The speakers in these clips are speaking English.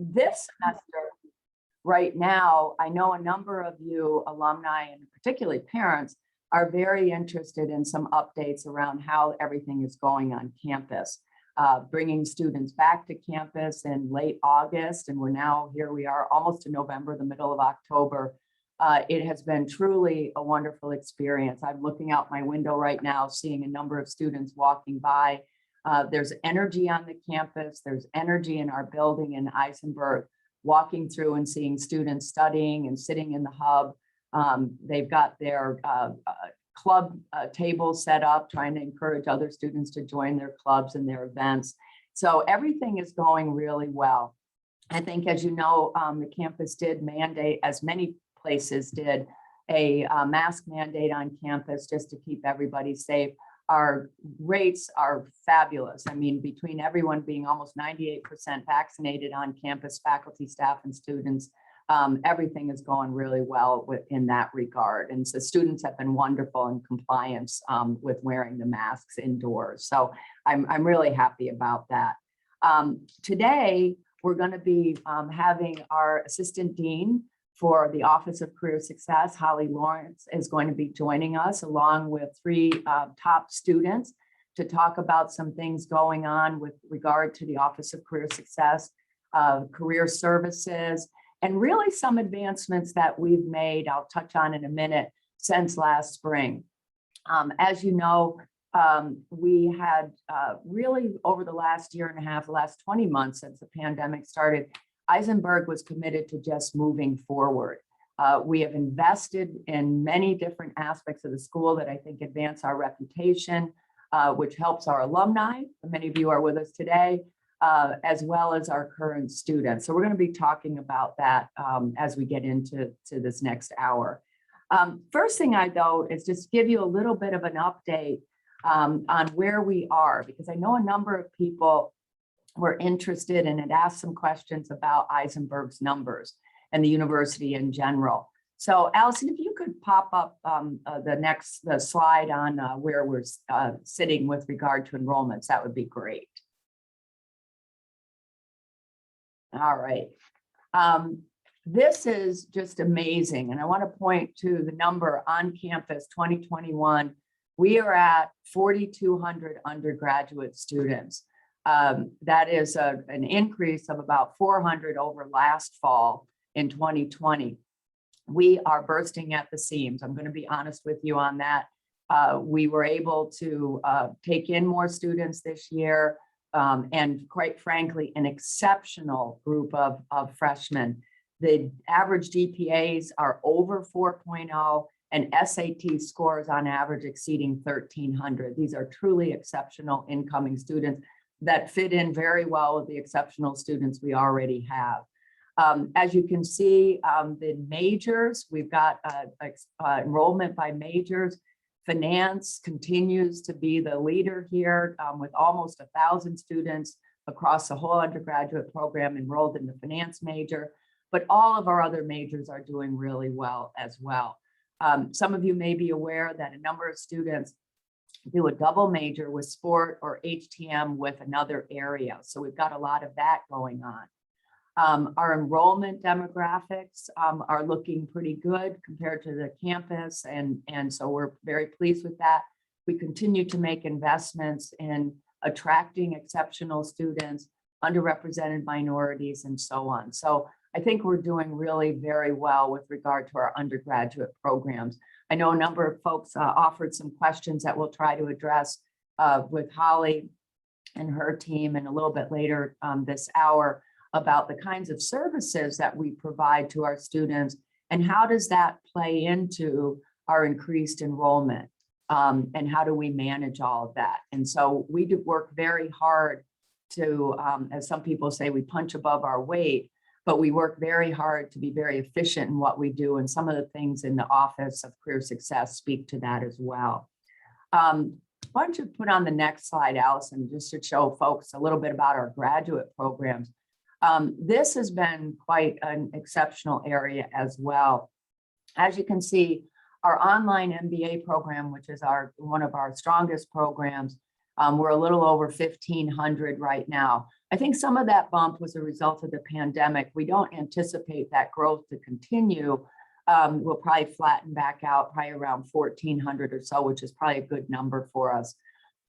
This semester, right now, I know a number of you alumni and particularly parents are very interested in some updates around how everything is going on campus. Bringing students back to campus in late August, and here we are almost in November, the middle of October. It has been truly a wonderful experience. I'm looking out my window right now, seeing a number of students walking by. There's energy on the campus. There's energy in our building in Eisenberg, walking through and seeing students studying and sitting in the hub. They've got their club tables set up, trying to encourage other students to join their clubs and their events. So everything is going really well. I think, as you know, the campus did mandate, as many places did, a mask mandate on campus just to keep everybody safe. Our rates are fabulous. I mean, between everyone being almost 98% vaccinated on campus, faculty, staff, and students, everything is going really well in that regard. And so students have been wonderful in compliance with wearing the masks indoors. So I'm really happy about that. Today, we're going to be having our Assistant Dean for the Office of Career Success, Holly Lawrence, is going to be joining us along with three top students to talk about some things going on with regard to the Office of Career Success, career services, and really some advancements that we've made, I'll touch on in a minute, since last spring. As you know, we had really over the last year and a half, the last 20 months since the pandemic started, Eisenberg was committed to just moving forward. We have invested in many different aspects of the school that I think advance our reputation, which helps our alumni. Many of you are with us today, as well as our current students. So we're going to be talking about that as we get into this next hour. First thing though is just give you a little bit of an update on where we are, because I know a number of people were interested and had asked some questions about Eisenberg's numbers and the university in general. So Allison, if you could pop up the slide on where we're sitting with regard to enrollments, that would be great. All right. This is just amazing. And I want to point to the number on campus 2021. We are at 4,200 undergraduate students. That is an increase of about 400 over last fall in 2020. We are bursting at the seams. I'm going to be honest with you on that. We were able to take in more students this year, and quite frankly, an exceptional group of freshmen. The average GPAs are over 4.0 and SAT scores on average exceeding 1,300. These are truly exceptional incoming students that fit in very well with the exceptional students we already have. As you can see, the majors, we've got enrollment by majors. Finance continues to be the leader here with almost 1,000 students across the whole undergraduate program enrolled in the finance major, but all of our other majors are doing really well as well. Some of you may be aware that a number of students do a double major with sport or HTM with another area. So we've got a lot of that going on. Our enrollment demographics are looking pretty good compared to the campus. And so we're very pleased with that. We continue to make investments in attracting exceptional students, underrepresented minorities, and so on. So I think we're doing really very well with regard to our undergraduate programs. I know a number of folks offered some questions that we'll try to address with Holly and her team and a little bit later this hour about the kinds of services that we provide to our students and how does that play into our increased enrollment and how do we manage all of that. And so we do work very hard to, as some people say, we punch above our weight, but we work very hard to be very efficient in what we do. And some of the things in the Office of Career Success speak to that as well. Why don't you put on the next slide, Allison, just to show folks a little bit about our graduate programs. This has been quite an exceptional area as well. As you can see, our online MBA program, which is one of our strongest programs, we're a little over 1,500 right now. I think some of that bump was a result of the pandemic. We don't anticipate that growth to continue. We'll probably flatten back out probably around 1,400 or so, which is probably a good number for us.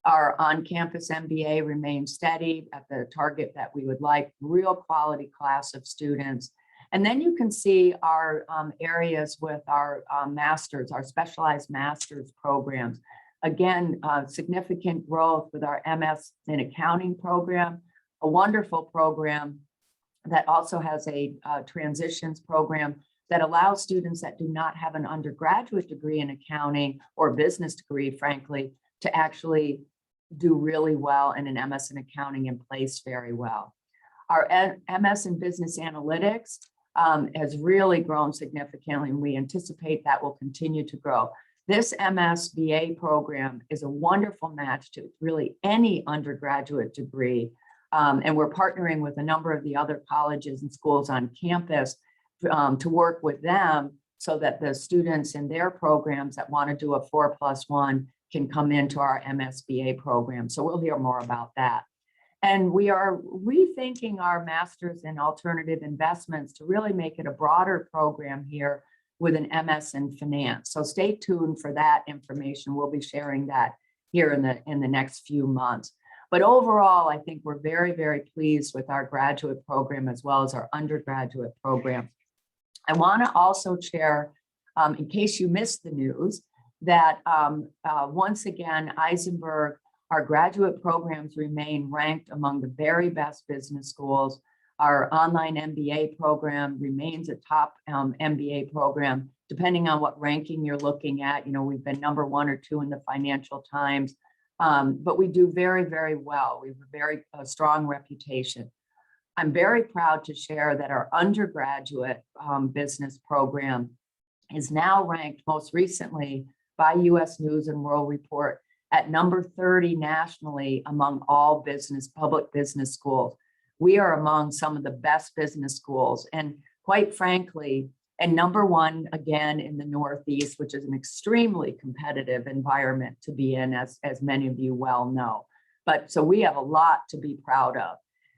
Our on-campus MBA remains steady at the target that we would like, real quality class of students. And then you can see our areas with our masters, our specialized master's programs. Again, significant growth with our MS in accounting program, a wonderful program that also has a transitions program that allows students that do not have an undergraduate degree in accounting or business degree, frankly, to actually do really well in an MS in accounting and place very well. Our MS in business analytics has really grown significantly, and we anticipate that will continue to grow. This MSBA program is a wonderful match to really any undergraduate degree. And we're partnering with a number of the other colleges and schools on campus to work with them so that the students in their programs that want to do a 4+1 can come into our MSBA program. So we'll hear more about that. And we are rethinking our master's in alternative investments to really make it a broader program here with an MS in finance. So stay tuned for that information. We'll be sharing that here in the next few months. But overall, I think we're very, very pleased with our graduate program as well as our undergraduate program. I want to also share, in case you missed the news, that once again, Eisenberg, our graduate programs remain ranked among the very best business schools. Our online MBA program remains a top MBA program, depending on what ranking you're looking at. You know, we've been number 1 or 2 in the Financial Times, but we do very, very well. We have a very strong reputation. I'm very proud to share that our undergraduate business program is now ranked most recently by US News and World Report at number 30 nationally among all public business schools. We are among some of the best business schools, and quite frankly, and number 1 again in the Northeast, which is an extremely competitive environment to be in, as many of you well know. But so we have a lot to be proud of.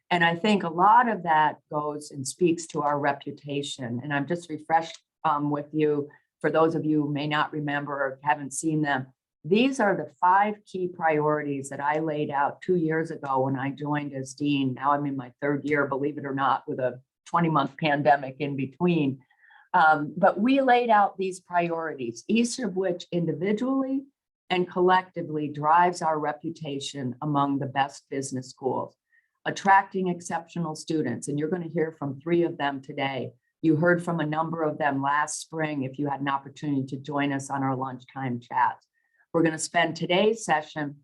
And I think a lot of that goes and speaks to our reputation. And I'm just refreshed with you, for those of you who may not remember or haven't seen them. These are the 5 key priorities that I laid out 2 years ago when I joined as dean. Now I'm in my 3rd year, believe it or not, with a 20-month pandemic in between. But we laid out these priorities, each of which individually and collectively drives our reputation among the best business schools. Attracting exceptional students, and you're going to hear from 3 of them today. You heard from a number of them last spring if you had an opportunity to join us on our lunchtime chats. We're going to spend today's session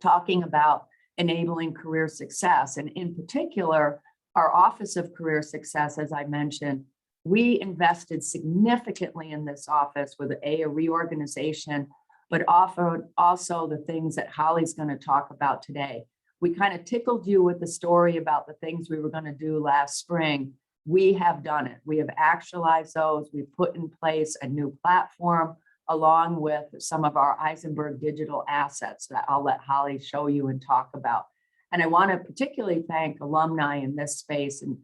talking about enabling career success. And in particular, our Office of Career Success, as I mentioned, we invested significantly in this office with a reorganization, but also the things that Holly's going to talk about today. We kind of tickled you with the story about the things we were going to do last spring. We have done it. We have actualized those. We've put in place a new platform along with some of our Eisenberg digital assets that I'll let Holly show you and talk about. And I want to particularly thank alumni in this space, and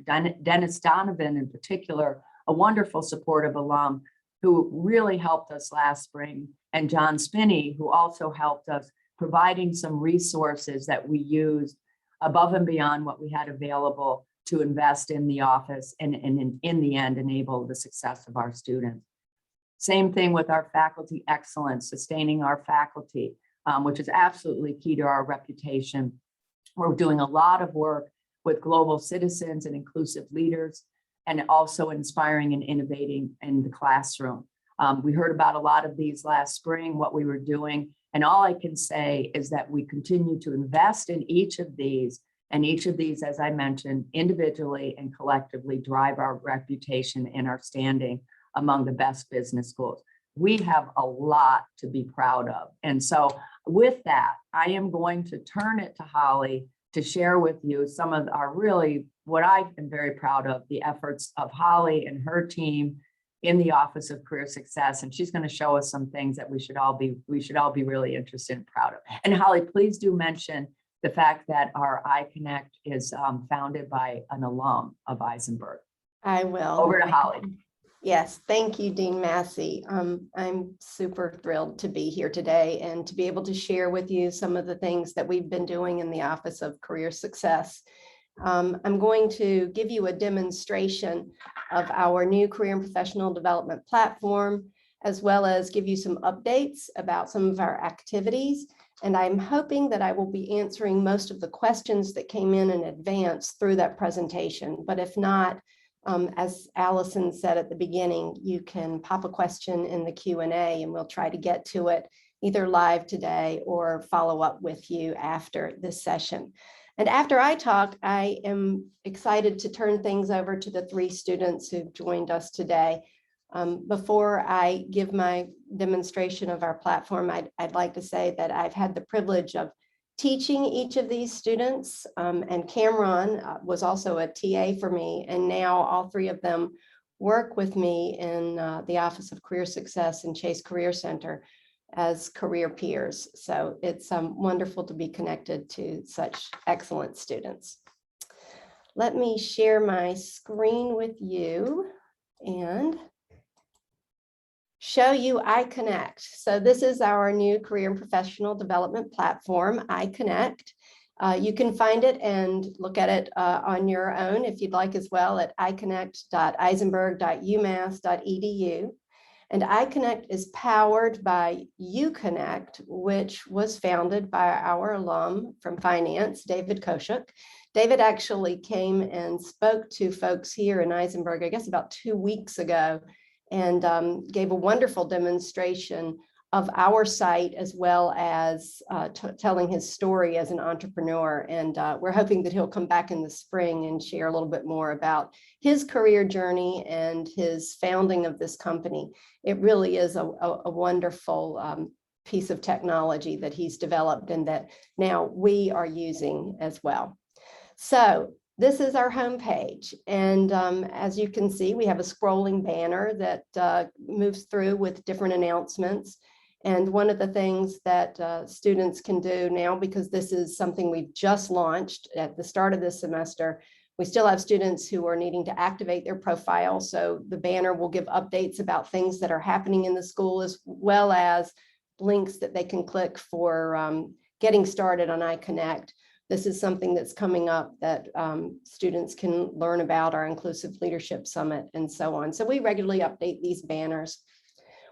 Dennis Donovan in particular, a wonderful supportive alum who really helped us last spring, and John Spinney, who also helped us providing some resources that we used above and beyond what we had available to invest in the office and in the end enable the success of our students. Same thing with our faculty excellence, sustaining our faculty, which is absolutely key to our reputation. We're doing a lot of work with global citizens and inclusive leaders, and also inspiring and innovating in the classroom. We heard about a lot of these last spring, what we were doing, and all I can say is that we continue to invest in each of these, and each of these, as I mentioned, individually and collectively drive our reputation and our standing among the best business schools. We have a lot to be proud of. And so with that, I am going to turn it to Holly to share with you some of our really, what I am very proud of, the efforts of Holly and her team in the Office of Career Success. And she's going to show us some things that we should all be really interested and proud of. And Holly, please do mention the fact that our iConnect is founded by an alum of Eisenberg. I will. Over to Holly. Yes, thank you, Dean Massey. I'm super thrilled to be here today and to be able to share with you some of the things that we've been doing in the Office of Career Success. I'm going to give you a demonstration of our new career and professional development platform, as well as give you some updates about some of our activities. And I'm hoping that I will be answering most of the questions that came in advance through that presentation. But if not, as Allison said at the beginning, you can pop a question in the Q&A and we'll try to get to it either live today or follow up with you after this session. And after I talk, I am excited to turn things over to the three students who've joined us today. Before I give my demonstration of our platform, I'd like to say that I've had the privilege of teaching each of these students, and Cameron was also a TA for me, and now all three of them work with me in the Office of Career Success and Chase Career Center as career peers. So it's wonderful to be connected to such excellent students. Let me share my screen with you and show you iConnect. So this is our new career and professional development platform, iConnect. You can find it and look at it on your own if you'd like as well at iconnect.eisenberg.umass.edu. And iConnect is powered by UConnect, which was founded by our alum from finance, David Koshuk. David actually came and spoke to folks here in Eisenberg, I guess about 2 weeks ago, and gave a wonderful demonstration of our site, as well as telling his story as an entrepreneur. And we're hoping that he'll come back in the spring and share a little bit more about his career journey and his founding of this company. It really is a wonderful piece of technology that he's developed and that now we are using as well. So this is our homepage, and as you can see, we have a scrolling banner that moves through with different announcements. And one of the things that students can do now, because this is something we've just launched at the start of this semester, we still have students who are needing to activate their profile. So the banner will give updates about things that are happening in the school, as well as links that they can click for getting started on iConnect. This is something that's coming up that students can learn about, our Inclusive Leadership Summit and so on. So we regularly update these banners.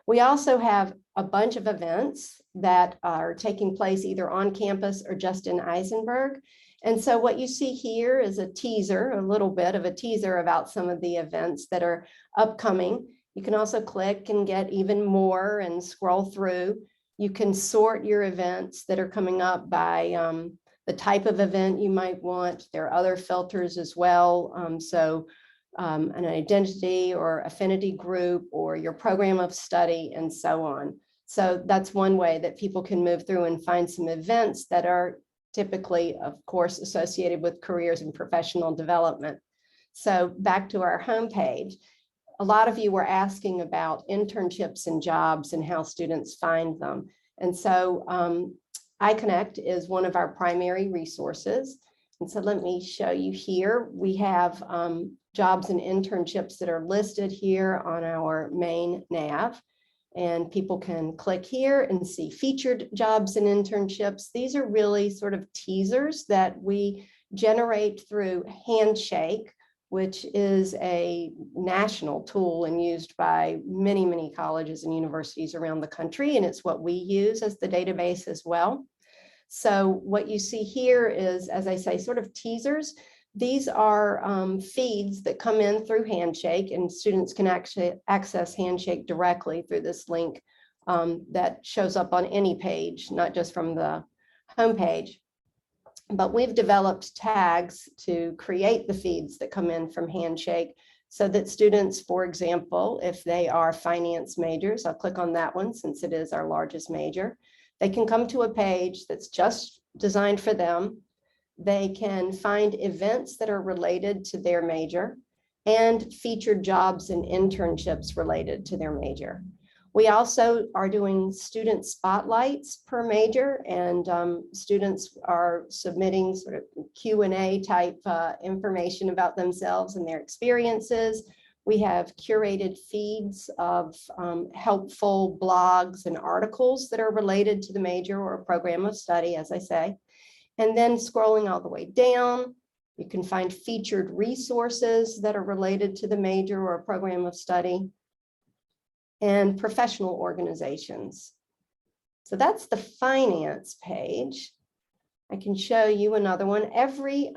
We also have a bunch of events that are taking place either on campus or just in Eisenberg. And so what you see here is a teaser, a little bit of a teaser about some of the events that are upcoming. You can also click and get even more and scroll through. You can sort your events that are coming up by the type of event you might want. There are other filters as well. An identity or affinity group or your program of study and so on. So that's one way that people can move through and find some events that are typically, of course, associated with careers and professional development. So back to our homepage, a lot of you were asking about internships and jobs and how students find them. And so iConnect is one of our primary resources. And so let me show you here. We have jobs and internships that are listed here on our main nav. And people can click here and see featured jobs and internships. These are really sort of teasers that we generate through Handshake, which is a national tool and used by many, many colleges and universities around the country. And it's what we use as the database as well. So what you see here is, as I say, sort of teasers. These are feeds that come in through Handshake, and students can actually access Handshake directly through this link that shows up on any page, not just from the homepage. But we've developed tags to create the feeds that come in from Handshake so that students, for example, if they are finance majors, I'll click on that one since it is our largest major, they can come to a page that's just designed for them. They can find events that are related to their major and featured jobs and internships related to their major. We also are doing student spotlights per major, and students are submitting sort of Q&A type information about themselves and their experiences. We have curated feeds of helpful blogs and articles that are related to the major or program of study, as I say. And then scrolling all the way down, you can find featured resources that are related to the major or program of study, and professional organizations. So that's the finance page. I can show you another one. Every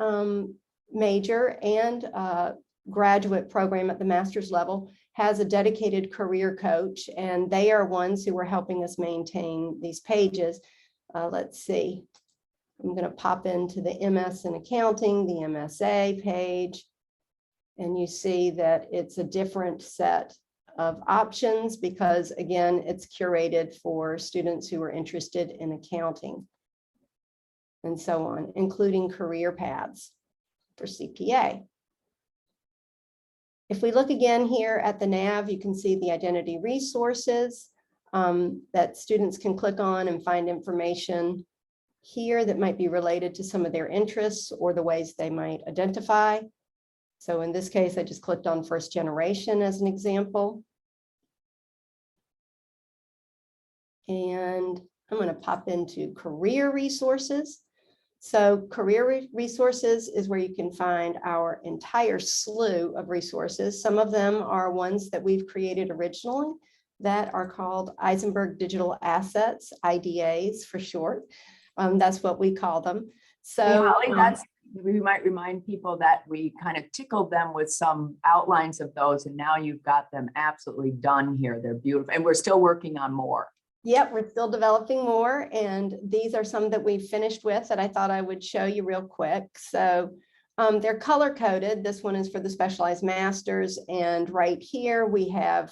major and graduate program at the master's level has a dedicated career coach, and they are ones who are helping us maintain these pages. Let's see. I'm going to pop into the MS in accounting, the MSA page, and you see that it's a different set of options because, again, it's curated for students who are interested in accounting and so on, including career paths for CPA. If we look again here at the nav, you can see the identity resources that students can click on and find information here that might be related to some of their interests or the ways they might identify. So in this case, I just clicked on first generation as an example. And I'm going to pop into career resources. So career resources is where you can find our entire slew of resources. Some of them are ones that we've created originally that are called Eisenberg Digital Assets, IDAs for short. That's what we call them. So hey, Holly, we might remind people that we kind of tickled them with some outlines of those, and now you've got them absolutely done here. They're beautiful, and we're still working on more. Yep, we're still developing more, and these are some that we've finished with that I thought I would show you real quick. So they're color coded. This one is for the specialized masters, and right here we have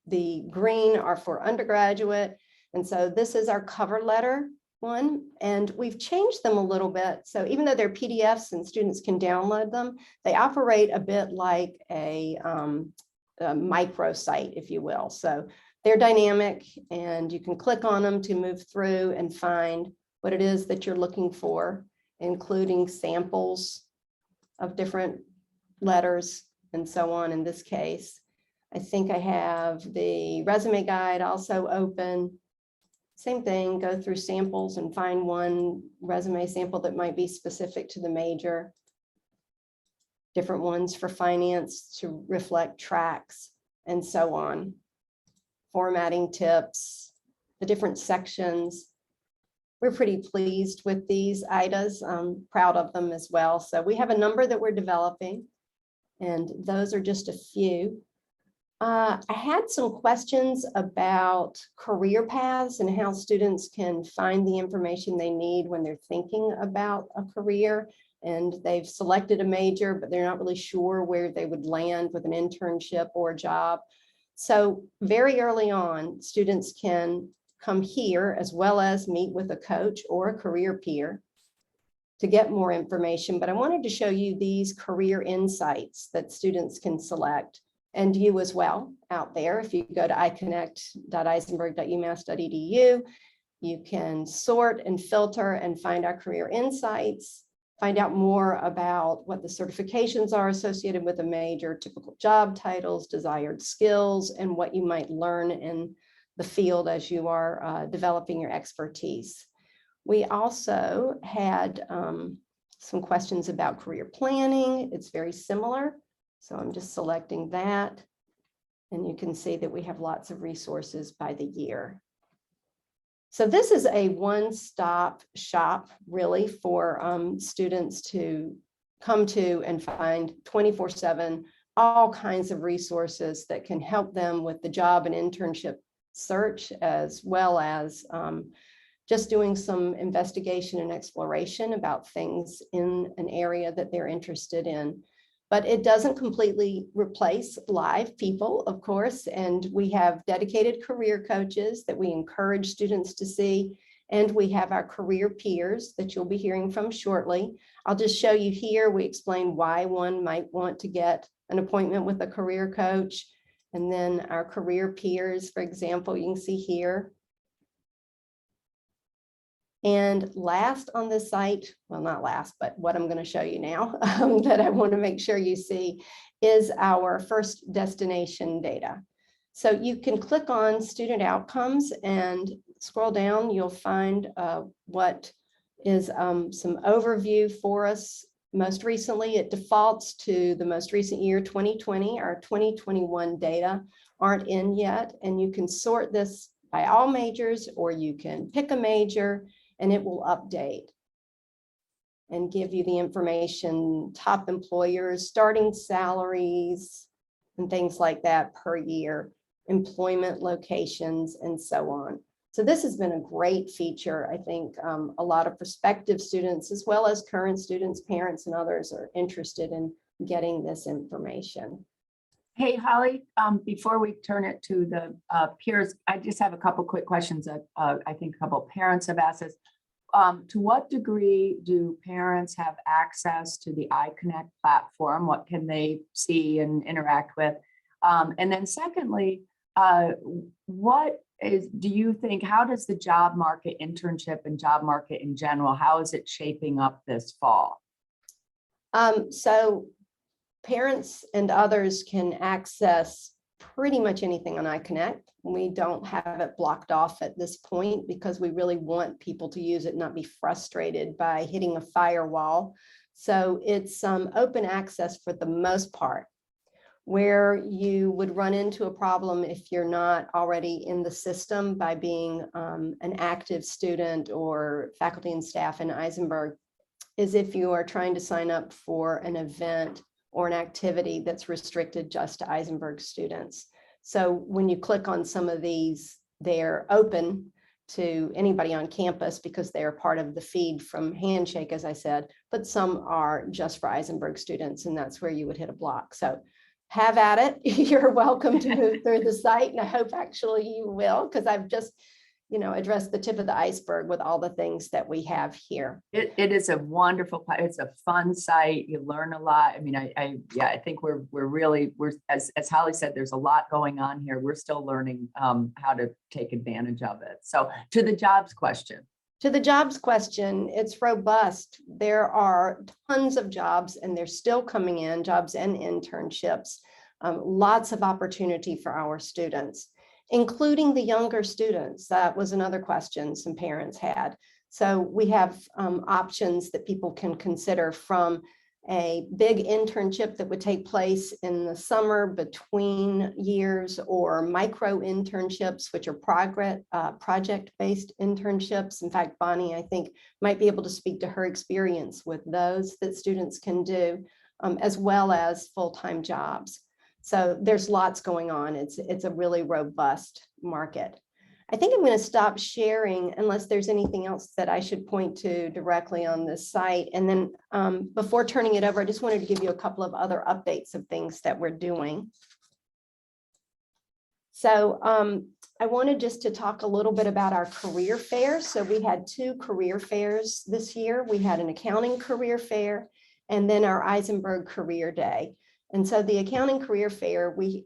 the green are for undergraduate, and so this is our cover letter one, and we've changed them a little bit. So even though they're PDFs and students can download them, they operate a bit like a microsite, if you will. So they're dynamic, and you can click on them to move through and find what it is that you're looking for, including samples of different letters and so on. In this case, I think I have the resume guide also open. Same thing, go through samples and find one resume sample that might be specific to the major. Different ones for finance to reflect tracks and so on. Formatting tips, the different sections. We're pretty pleased with these IDAs. I'm proud of them as well. So we have a number that we're developing, and those are just a few. I had some questions about career paths and how students can find the information they need when they're thinking about a career, and they've selected a major, but they're not really sure where they would land with an internship or a job. So very early on, students can come here as well as meet with a coach or a career peer to get more information. But I wanted to show you these career insights that students can select, and you as well out there. If you go to iconnect.eisenberg.umass.edu, you can sort and filter and find our career insights, find out more about what the certifications are associated with a major, typical job titles, desired skills, and what you might learn in the field as you are developing your expertise. We also had some questions about career planning. It's very similar. So I'm just selecting that, and you can see that we have lots of resources by the year. So this is a one-stop shop really for students to come to and find 24/7 all kinds of resources that can help them with the job and internship search, as well as just doing some investigation and exploration about things in an area that they're interested in. But it doesn't completely replace live people, of course, and we have dedicated career coaches that we encourage students to see, and we have our career peers that you'll be hearing from shortly. I'll just show you here, we explain why one might want to get an appointment with a career coach, And then our career peers, for example, you can see here. And last on this site, well, not last, but what I'm going to show you now that I want to make sure you see is our first destination data. So you can click on student outcomes and scroll down. You'll find what is some overview for us. Most recently, it defaults to the most recent year, 2020. Our 2021 data aren't in yet, and you can sort this by all majors, or you can pick a major and it will update and give you the information, top employers, starting salaries, and things like that per year, employment locations, and so on. So this has been a great feature. I think a lot of prospective students, as well as current students, parents, and others are interested in getting this information. Hey, Holly, before we turn it to the peers, I just have a couple quick questions that I think a couple of parents have asked us. To what degree do parents have access to the iConnect platform? What can they see and interact with? And then secondly, do you think, how does the job market, internship and job market in general, how is it shaping up this fall? So parents and others can access pretty much anything on iConnect. We don't have it blocked off at this point because we really want people to use it and not be frustrated by hitting a firewall. So it's open access for the most part. Where you would run into a problem if you're not already in the system by being an active student or faculty and staff in Isenberg is if you are trying to sign up for an event or an activity that's restricted just to Isenberg students. So when you click on some of these, they're open to anybody on campus because they are part of the feed from Handshake, as I said, but some are just for Isenberg students, and that's where you would hit a block. So have at it. You're welcome to move through the site, and I hope actually you will, because I've just, addressed the tip of the iceberg with all the things that we have here. It is a wonderful, it's a fun site. You learn a lot. I mean, I think we're as Holly said, there's a lot going on here. We're still learning how to take advantage of it. So to the jobs question. To the jobs question, it's robust. There are tons of jobs and they're still coming in, jobs and internships. Lots of opportunity for our students, including the younger students. That was another question some parents had. So we have options that people can consider, from a big internship that would take place in the summer between years, or micro internships, which are project-based internships. In fact, Bonnie, I think, might be able to speak to her experience with those that students can do, as well as full-time jobs. So there's lots going on. It's a really robust market. I think I'm going to stop sharing unless there's anything else that I should point to directly on this site. And then before turning it over, I just wanted to give you a couple of other updates of things that we're doing. So I wanted just to talk a little bit about our career fairs. So we had 2 career fairs this year. We had an accounting career fair and then our Isenberg Career Day. And so the accounting career fair, we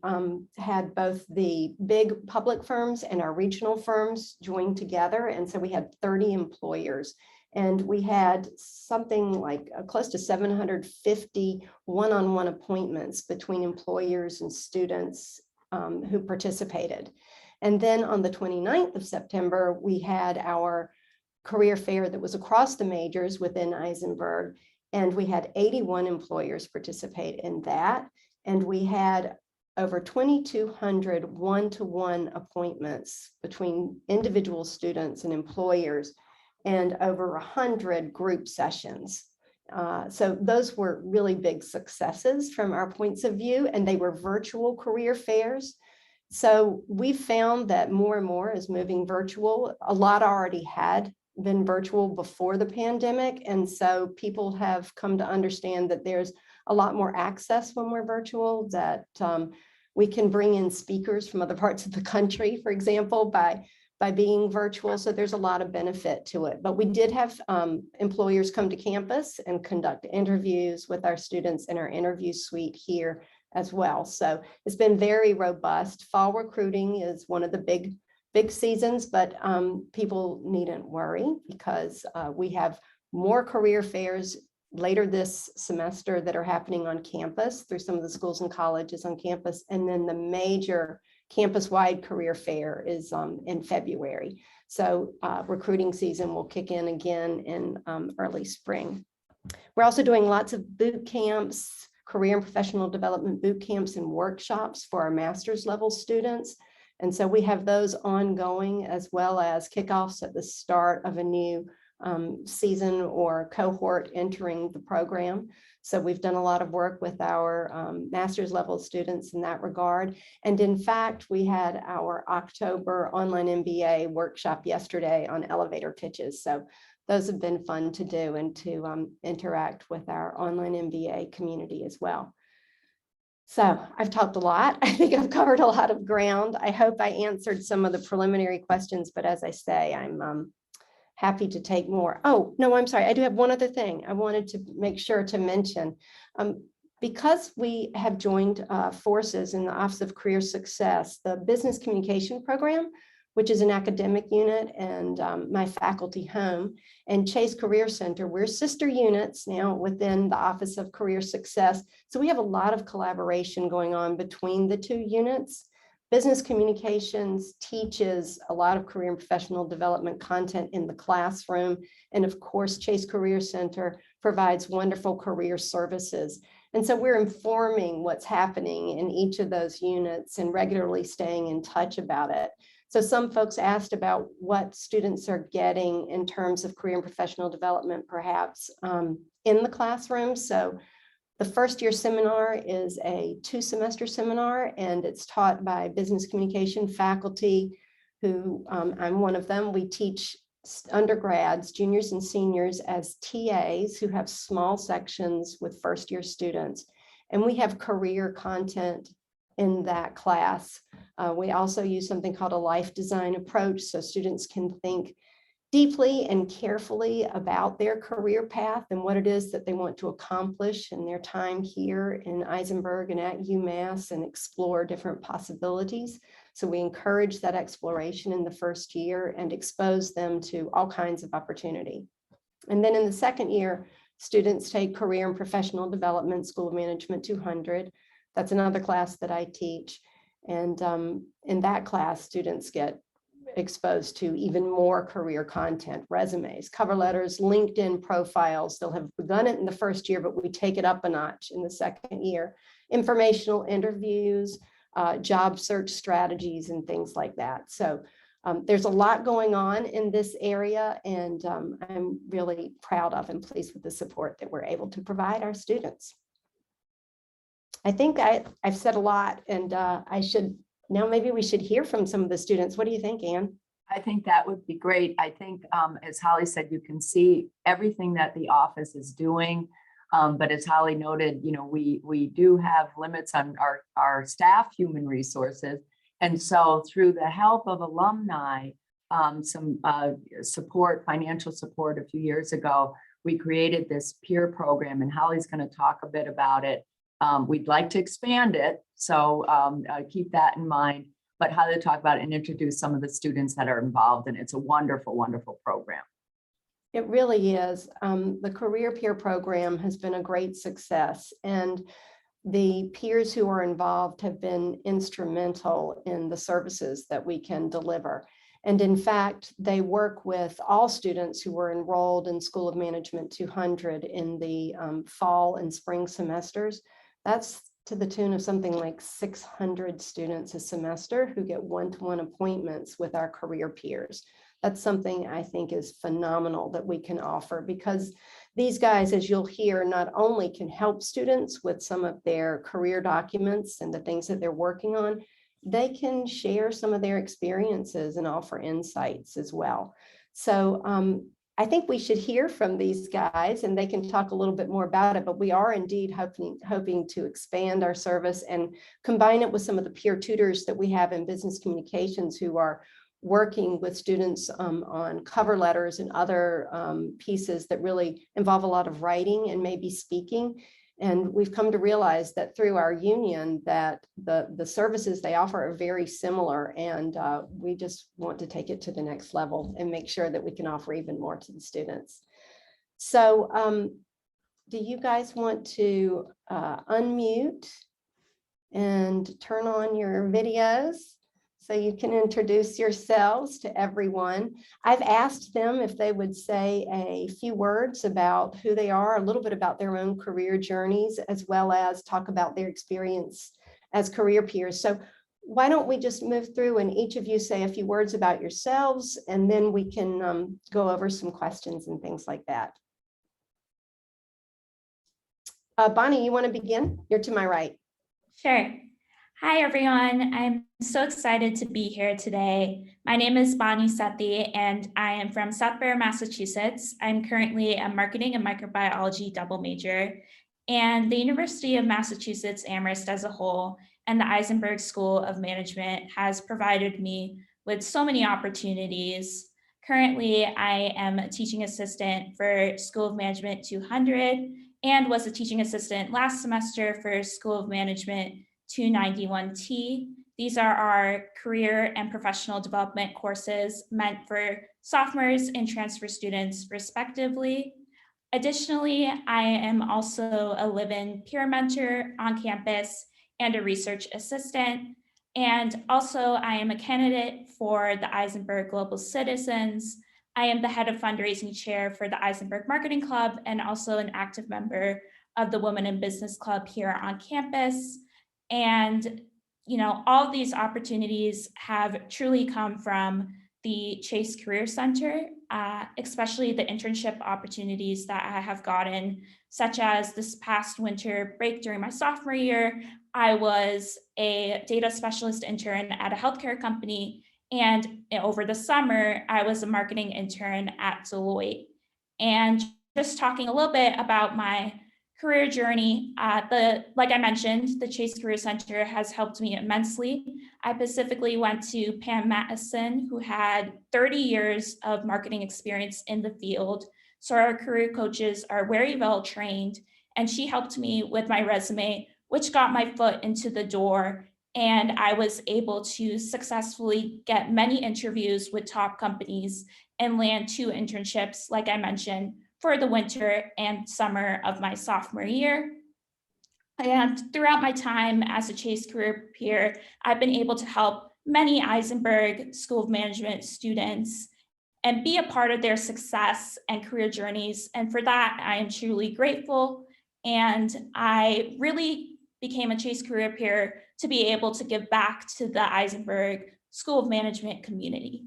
had both the big public firms and our regional firms join together. And so we had 30 employers, and we had something like close to 750 one-on-one appointments between employers and students who participated. And then on the 29th of September, we had our career fair that was across the majors within Isenberg. And we had 81 employers participate in that. And we had over 2,200 one-to-one appointments between individual students and employers, and over 100 group sessions. So those were really big successes from our points of view, and they were virtual career fairs. So we found that more and more is moving virtual. A lot already had been virtual before the pandemic. And so people have come to understand that there's a lot more access when we're virtual, that we can bring in speakers from other parts of the country, for example, by being virtual. So there's a lot of benefit to it. But we did have employers come to campus and conduct interviews with our students in our interview suite here as well. So it's been very robust. Fall recruiting is one of the big seasons, but people needn't worry because we have more career fairs later this semester that are happening on campus through some of the schools and colleges on campus. And then the major campus-wide career fair is in February. So recruiting season will kick in again in early spring. We're also doing lots of boot camps, career and professional development boot camps and workshops for our master's level students. And so we have those ongoing, as well as kickoffs at the start of a new season or cohort entering the program. So we've done a lot of work with our master's level students in that regard. And in fact, we had our October online MBA workshop yesterday on elevator pitches. So those have been fun to do and to interact with our online MBA community as well. So I've talked a lot. I think I've covered a lot of ground. I hope I answered some of the preliminary questions, but as I say, I'm happy to take more. Oh, no, I'm sorry. I do have one other thing I wanted to make sure to mention. Because we have joined forces in the Office of Career Success, the Business Communication Program, which is an academic unit, and my faculty home, and Chase Career Center, we're sister units now within the Office of Career Success. So we have a lot of collaboration going on between the two units. Business Communications teaches a lot of career and professional development content in the classroom. And of course, Chase Career Center provides wonderful career services. And so we're informing what's happening in each of those units and regularly staying in touch about it. So some folks asked about what students are getting in terms of career and professional development, perhaps in the classroom. So the first year seminar is a 2-semester seminar, and it's taught by business communication faculty who I'm one of them. We teach undergrads, juniors and seniors as TAs who have small sections with first year students. And we have career content in that class. We also use something called a life design approach, so students can think deeply and carefully about their career path and what it is that they want to accomplish in their time here in Eisenberg and at UMass, and explore different possibilities. So we encourage that exploration in the first year and expose them to all kinds of opportunity. And then in the second year, students take Career and Professional Development, School of Management 200. That's another class that I teach. And in that class, students get exposed to even more career content, resumes, cover letters, LinkedIn profiles. They'll have begun it in the first year, but we take it up a notch in the second year. Informational interviews, job search strategies, and things like that. So there's a lot going on in this area, and I'm really proud of and pleased with the support that we're able to provide our students. I think I've said a lot, and now maybe we should hear from some of the students. What do you think, Anne? I think that would be great. I think, as Holly said, you can see everything that the office is doing. But as Holly noted, we do have limits on our staff human resources. And so through the help of alumni, some support, financial support a few years ago, we created this peer program, and Holly's going to talk a bit about it. We'd like to expand it, so keep that in mind, but how to talk about it and introduce some of the students that are involved, and it's a wonderful, wonderful program. It really is. The Career Peer Program has been a great success, and the peers who are involved have been instrumental in the services that we can deliver. And in fact, they work with all students who were enrolled in School of Management 200 in the fall and spring semesters. That's to the tune of something like 600 students a semester who get one-to-one appointments with our career peers. That's something I think is phenomenal that we can offer, because these guys, as you'll hear, not only can help students with some of their career documents and the things that they're working on, they can share some of their experiences and offer insights as well. So I think we should hear from these guys and they can talk a little bit more about it, but we are indeed hoping to expand our service and combine it with some of the peer tutors that we have in business communications who are working with students on cover letters and other pieces that really involve a lot of writing and maybe speaking. And we've come to realize that through our union that the services they offer are very similar, and we just want to take it to the next level and make sure that we can offer even more to the students. So do you guys want to unmute and turn on your videos so you can introduce yourselves to everyone? I've asked them if they would say a few words about who they are, a little bit about their own career journeys, as well as talk about their experience as career peers. So why don't we just move through and each of you say a few words about yourselves, and then we can go over some questions and things like that. Bonnie, you want to begin? You're to my right. Sure. Hi, everyone. I'm so excited to be here today. My name is Bonnie Sethi, and I am from Southborough, Massachusetts. I'm currently a marketing and microbiology double major, and the University of Massachusetts Amherst as a whole and the Eisenberg School of Management has provided me with so many opportunities. Currently, I am a teaching assistant for School of Management 200 and was a teaching assistant last semester for School of Management 291T. These are our career and professional development courses meant for sophomores and transfer students, respectively. Additionally, I am also a live-in peer mentor on campus and a research assistant. And also, I am a candidate for the Eisenberg Global Citizens. I am the head of fundraising chair for the Eisenberg Marketing Club and also an active member of the Women in Business Club here on campus. And, all of these opportunities have truly come from the Chase Career Center, especially the internship opportunities that I have gotten, such as this past winter break during my sophomore year. I was a data specialist intern at a healthcare company, and over the summer, I was a marketing intern at Deloitte. And just talking a little bit about my career journey, like I mentioned, the Chase Career Center has helped me immensely. I specifically went to Pam Mattison, who had 30 years of marketing experience in the field. So our career coaches are very well trained, and she helped me with my resume, which got my foot into the door. And I was able to successfully get many interviews with top companies and land 2 internships, like I mentioned, for the winter and summer of my sophomore year. And throughout my time as a Chase career peer, I've been able to help many Eisenberg School of Management students and be a part of their success and career journeys. And for that, I am truly grateful. And I really became a Chase career peer to be able to give back to the Eisenberg School of Management community.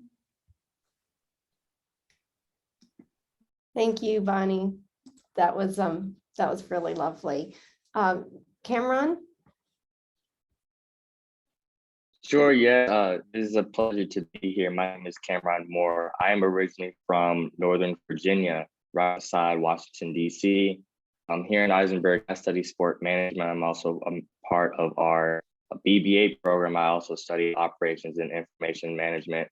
Thank you, Bonnie. That was really lovely. Cameron? Sure, yeah. It is a pleasure to be here. My name is Cameron Moore. I am originally from Northern Virginia, right outside Washington, D.C. I'm here in Eisenberg. I study sport management. I'm also a part of our BBA program. I also study operations and information management.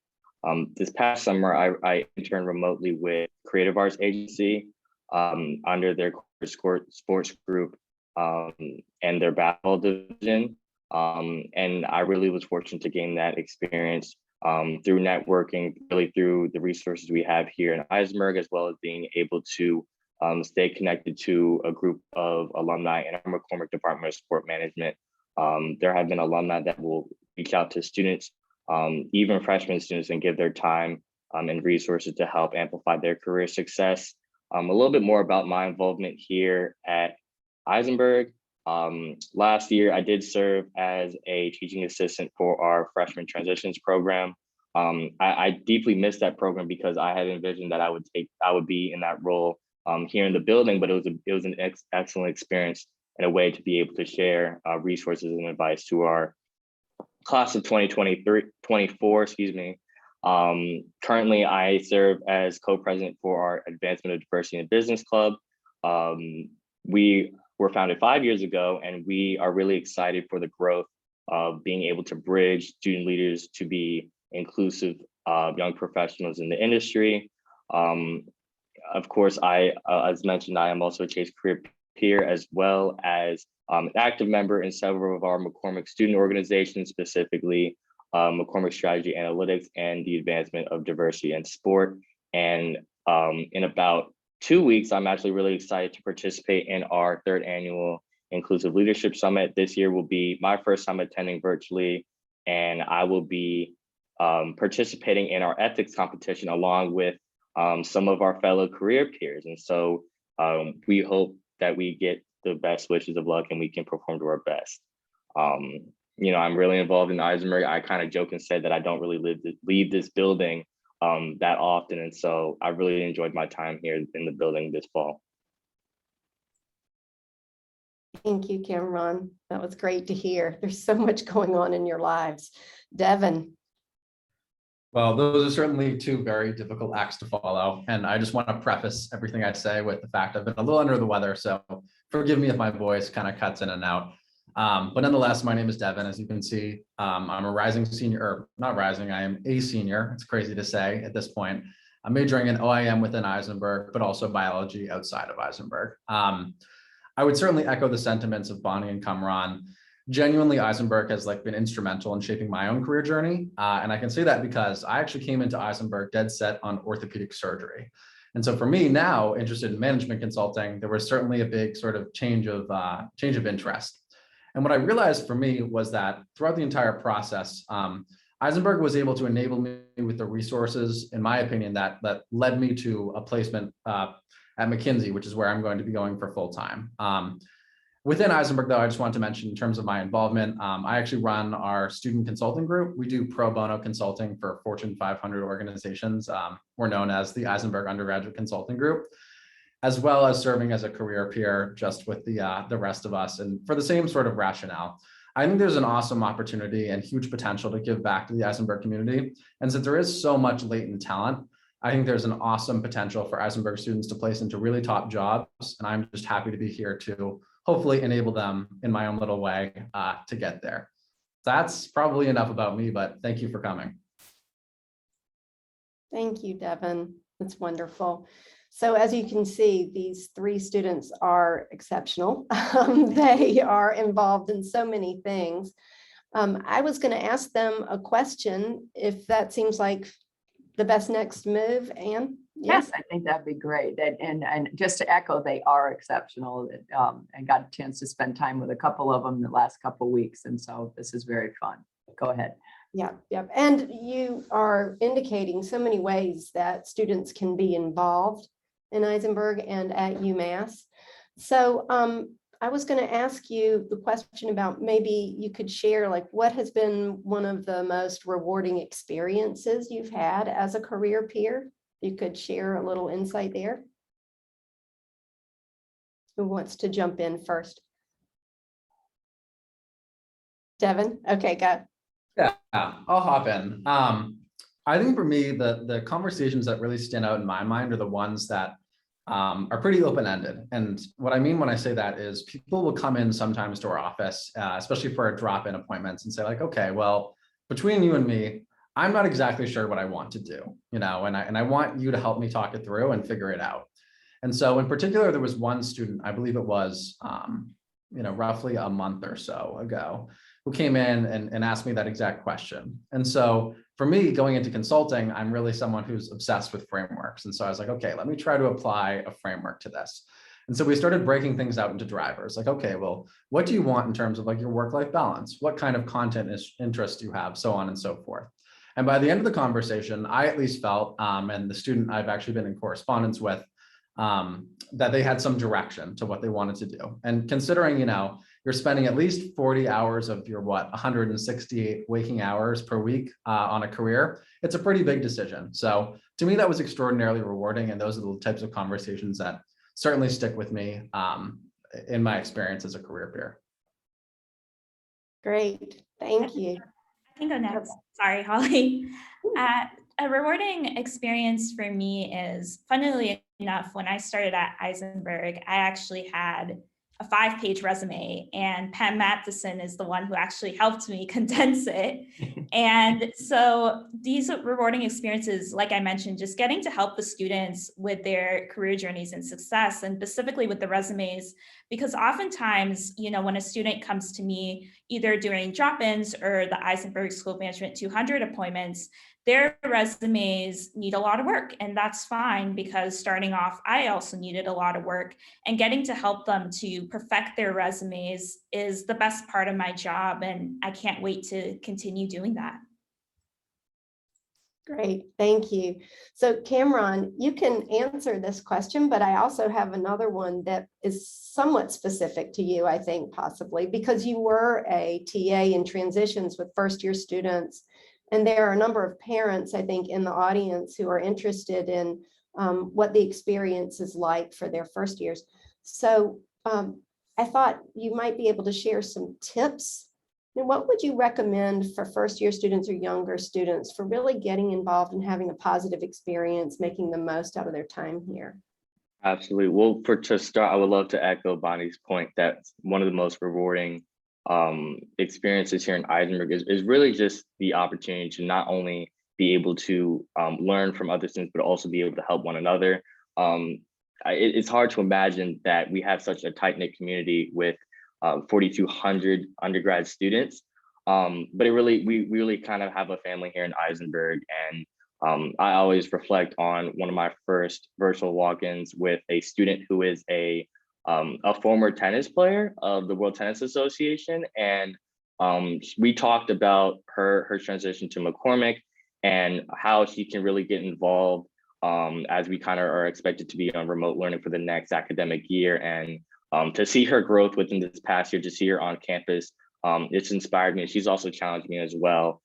This past summer, I interned remotely with Creative Arts Agency under their sports group and their basketball division. And I really was fortunate to gain that experience through networking, really through the resources we have here in Eisenberg, as well as being able to stay connected to a group of alumni in our McCormick Department of Sport Management. There have been alumni that will reach out to students, even freshman students, and give their time and resources to help amplify their career success. A little bit more about my involvement here at Eisenberg. Last year, I did serve as a teaching assistant for our freshman transitions program. I deeply missed that program because I had envisioned that I would be in that role here in the building, but it was an excellent experience and a way to be able to share resources and advice to our class of 2024, excuse me. Currently, I serve as co-president for our Advancement of Diversity in Business Club. We were founded 5 years ago, and we are really excited for the growth of being able to bridge student leaders to be inclusive young professionals in the industry. Of course, as mentioned, I am also a Chase career peer, as well as an active member in several of our McCormick student organizations, specifically McCormick Strategy Analytics and the advancement of diversity in sport. And in about 2 weeks, I'm actually really excited to participate in our 3rd annual Inclusive Leadership Summit. This year will be my first time attending virtually, and I will be participating in our ethics competition along with some of our fellow career peers. And so we hope that we get the best wishes of luck and we can perform to our best. You know, I'm really involved in Eisenberg. I kind of joke and said that I don't really leave this building that often. And so I really enjoyed my time here in the building this fall. Thank you, Cameron. That was great to hear. There's so much going on in your lives. Devin. Well, those are certainly 2 very difficult acts to follow. And I just want to preface everything I say with the fact I've been a little under the weather. So forgive me if my voice kind of cuts in and out. But nonetheless, my name is Devin. As you can see, I'm a rising senior, or not rising, I am a senior. It's crazy to say at this point. I'm majoring in OIM within Eisenberg, but also biology outside of Eisenberg. I would certainly echo the sentiments of Bonnie and Kamran. Genuinely, Eisenberg has been instrumental in shaping my own career journey. And I can say that because I actually came into Eisenberg dead set on orthopedic surgery. And so for me now, interested in management consulting, there was certainly a big sort of change of interest. And what I realized for me was that throughout the entire process, Eisenberg was able to enable me with the resources, in my opinion, that led me to a placement at McKinsey, which is where I'm going to be going for full time. Within Eisenberg, though, I just want to mention in terms of my involvement, I actually run our student consulting group. We do pro bono consulting for Fortune 500 organizations. We're known as the Eisenberg Undergraduate Consulting Group, as well as serving as a career peer just with the rest of us. And for the same sort of rationale, I think there's an awesome opportunity and huge potential to give back to the Eisenberg community. And since there is so much latent talent, I think there's an awesome potential for Eisenberg students to place into really top jobs. And I'm just happy to be here to hopefully enable them in my own little way to get there. That's probably enough about me, but thank you for coming. Thank you, Devin. That's wonderful. So as you can see, these 3 students are exceptional. They are involved in so many things. I was going to ask them a question, if that seems like the best next move, Anne? Yes, I think that'd be great. And just to echo, they are exceptional. I got a chance to spend time with a couple of them the last couple of weeks. And so this is very fun. Go ahead. Yeah. And you are indicating so many ways that students can be involved in Eisenberg and at UMass. So I was going to ask you the question about maybe you could share what has been one of the most rewarding experiences you've had as a career peer. You could share a little insight there. Who wants to jump in first? Devin? Okay, go. Yeah, I'll hop in. I think for me, the conversations that really stand out in my mind are the ones that are pretty open-ended. And what I mean when I say that is people will come in sometimes to our office, especially for drop-in appointments, and say okay, well, between you and me, I'm not exactly sure what I want to do, and I want you to help me talk it through and figure it out. And so in particular, there was one student, I believe it was, roughly a month or so ago, who came in and asked me that exact question. And so for me, going into consulting, I'm really someone who's obsessed with frameworks. And so I was like, okay, let me try to apply a framework to this. And so we started breaking things out into drivers, okay, well, what do you want in terms of your work-life balance? What kind of content interest do you have, so on and so forth. And by the end of the conversation, I at least felt, and the student I've actually been in correspondence with, that they had some direction to what they wanted to do. And considering, you're spending at least 40 hours of your 168 waking hours per week on a career, it's a pretty big decision. So to me, that was extraordinarily rewarding. And those are the types of conversations that certainly stick with me in my experience as a career peer. Great, thank you. I can go next. Sorry, Holly. A rewarding experience for me is, funnily enough, when I started at Eisenberg, I actually had a 5-page resume, and Pam Matheson is the one who actually helped me condense it. And so these rewarding experiences, like I mentioned, just getting to help the students with their career journeys and success, and specifically with the resumes, because oftentimes, you know, when a student comes to me, either during drop-ins or the Eisenberg School of Management 200 appointments, their resumes need a lot of work, and that's fine, because starting off, I also needed a lot of work, and getting to help them to perfect their resumes is the best part of my job, and I can't wait to continue doing that. Great, thank you. So Cameron, you can answer this question, but I also have another one that is somewhat specific to you, I think, possibly, because you were a TA in transitions with first-year students. And there are a number of parents, I think, in the audience who are interested in what the experience is like for their first years. So I thought you might be able to share some tips. And what would you recommend for first-year students or younger students for really getting involved and having a positive experience, making the most out of their time here? Absolutely. Well, to start, I would love to echo Bonnie's point that one of the most rewarding experiences here in Eisenberg is really just the opportunity to not only be able to learn from other students, but also be able to help one another. It's hard to imagine that we have such a tight-knit community with 4,200 undergrad students, but we really kind of have a family here in Eisenberg. And I always reflect on one of my first virtual walk-ins with a student who is a former tennis player of the World Tennis Association. And we talked about her transition to McCormick and how she can really get involved as we kind of are expected to be on remote learning for the next academic year. And to see her growth within this past year, to see her on campus, it's inspired me. She's also challenged me as well.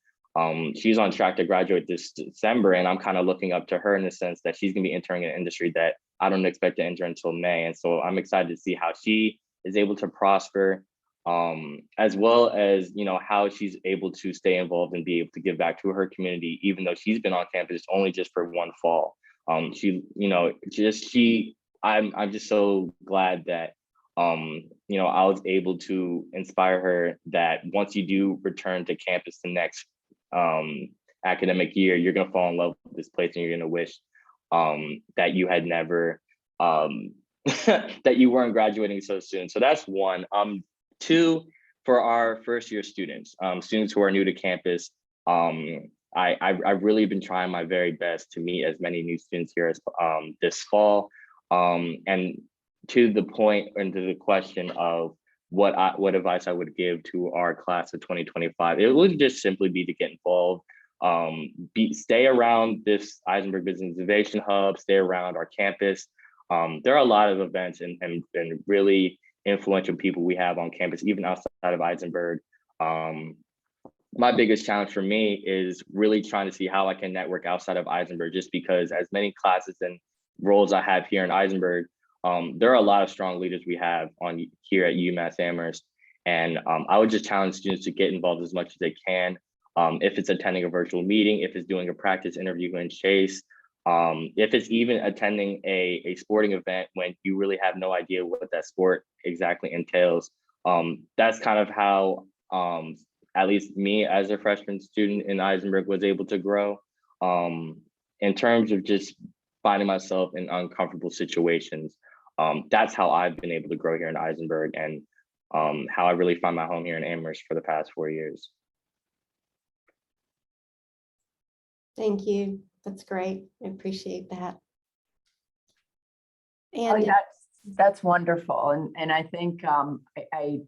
She's on track to graduate this December, and I'm kind of looking up to her in the sense that she's gonna be entering an industry that I don't expect to enter until May. And so I'm excited to see how she is able to prosper, as well as, you know, how she's able to stay involved and be able to give back to her community, even though she's been on campus only just for one fall. I'm just so glad that, you know, I was able to inspire her that once you do return to campus the next academic year, you're going to fall in love with this place, and you're going to wish that you had never that you weren't graduating so soon. So that's one. Two, for our first year students, students who are new to campus, I've really been trying my very best to meet as many new students here as this fall. And to the point and to the question of what advice I would give to our class of 2025, it would just simply be to get involved, stay around this Eisenberg Business Innovation Hub, stay around our campus. There are a lot of events and really influential people we have on campus, even outside of Eisenberg. My biggest challenge for me is really trying to see how I can network outside of Eisenberg, just because as many classes and roles I have here in Eisenberg, there are a lot of strong leaders we have on here at UMass Amherst. And I would just challenge students to get involved as much as they can. If it's attending a virtual meeting, if it's doing a practice interview in Chase, if it's even attending a sporting event when you really have no idea what that sport exactly entails. That's kind of how at least me as a freshman student in Eisenberg was able to grow, in terms of just finding myself in uncomfortable situations. That's how I've been able to grow here in Eisenberg, and how I really find my home here in Amherst for the past 4 years. Thank you. That's great. I appreciate that. Oh, And that's wonderful. And I think I,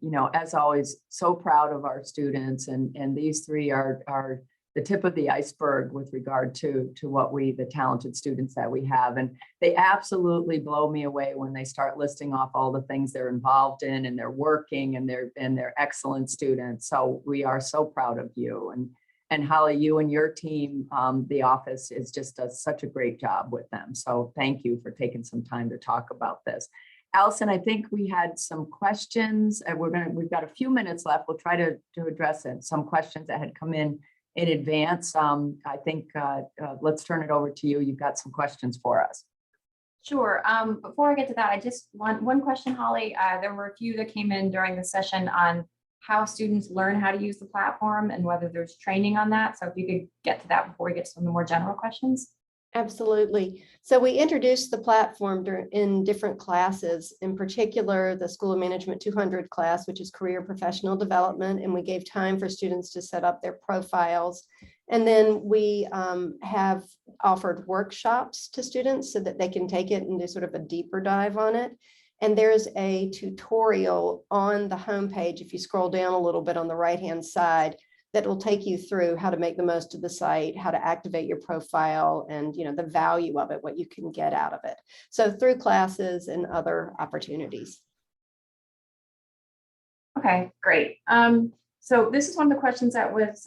you know, as always, so proud of our students, and these three are the tip of the iceberg with regard to what the talented students that we have. And they absolutely blow me away when they start listing off all the things they're involved in, and they're working, and they're excellent students. So we are so proud of you. And Holly, you and your team, the office does such a great job with them. So thank you for taking some time to talk about this. Allison, I think we had some questions, and we've got a few minutes left. We'll try to address it. Some questions that had come in advance. I think let's turn it over to you. You've got some questions for us. Sure. Before I get to that, I just want one question, Holly. There were a few that came in during the session on how students learn how to use the platform and whether there's training on that. So if you could get to that before we get to some of the more general questions. Absolutely. So we introduced the platform in different classes, in particular, the School of Management 200 class, which is career professional development, and we gave time for students to set up their profiles. And then we have offered workshops to students so that they can take it and do sort of a deeper dive on it. And there's a tutorial on the homepage, if you scroll down a little bit on the right-hand side, that will take you through how to make the most of the site, how to activate your profile, and the value of it, what you can get out of it. So through classes and other opportunities. Okay, great. So this is one of the questions that was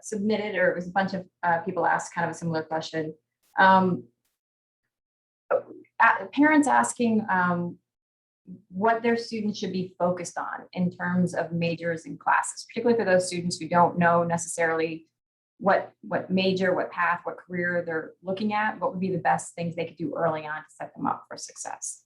submitted, or it was a bunch of people asked kind of a similar question. Parents asking what their students should be focused on in terms of majors and classes, particularly for those students who don't know necessarily what major, what path, what career they're looking at. What would be the best things they could do early on to set them up for success?